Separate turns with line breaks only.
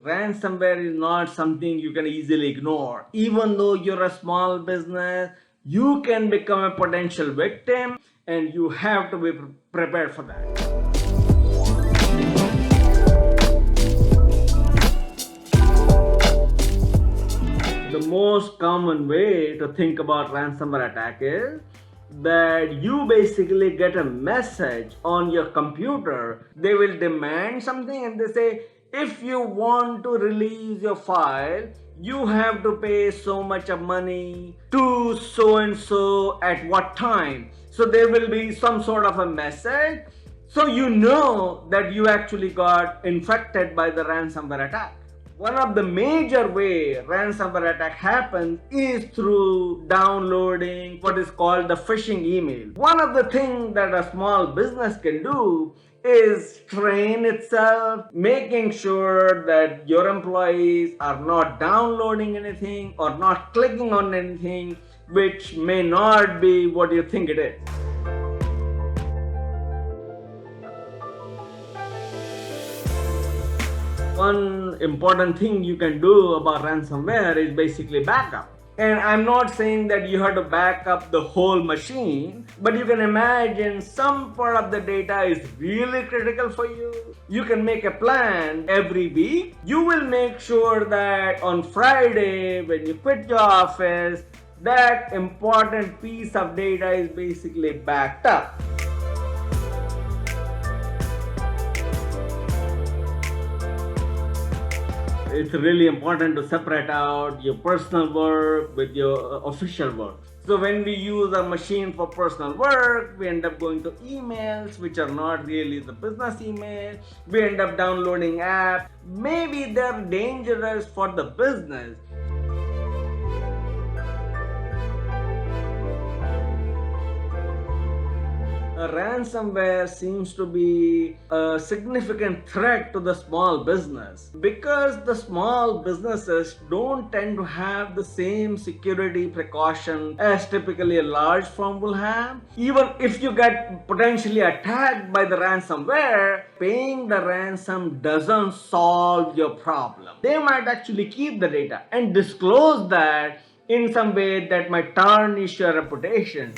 Ransomware is not something you can easily ignore. Even though you're a small business, you can become a potential victim and you have to be prepared for that. The most common way to think about ransomware attack is that you basically get a message on your computer. They will demand something and they say, if you want to release your file, you have to pay so much of money to so and so at what time. So there will be some sort of a message. So you know that you actually got infected by the ransomware attack. One of the major way ransomware attack happens is through downloading what is called the phishing email. One of the things that a small business can do is train itself, making sure that your employees are not downloading anything or not clicking on anything which may not be what you think it is. One important thing you can do about ransomware is basically backup. And I'm not saying that you have to back up the whole machine, but you can imagine some part of the data is really critical for you. You can make a plan every week. You will make sure that on Friday, when you quit your office, that important piece of data is basically backed up. It's really important to separate out your personal work with your official work. So when we use a machine for personal work, we end up going to emails which are not really the business email. We end up downloading apps. Maybe they're dangerous for the business. Ransomware seems to be a significant threat to the small business because the small businesses don't tend to have the same security precaution as typically a large firm will have. Even if you get potentially attacked by the ransomware, paying the ransom doesn't solve your problem. They might actually keep the data and disclose that in some way that might tarnish your reputation.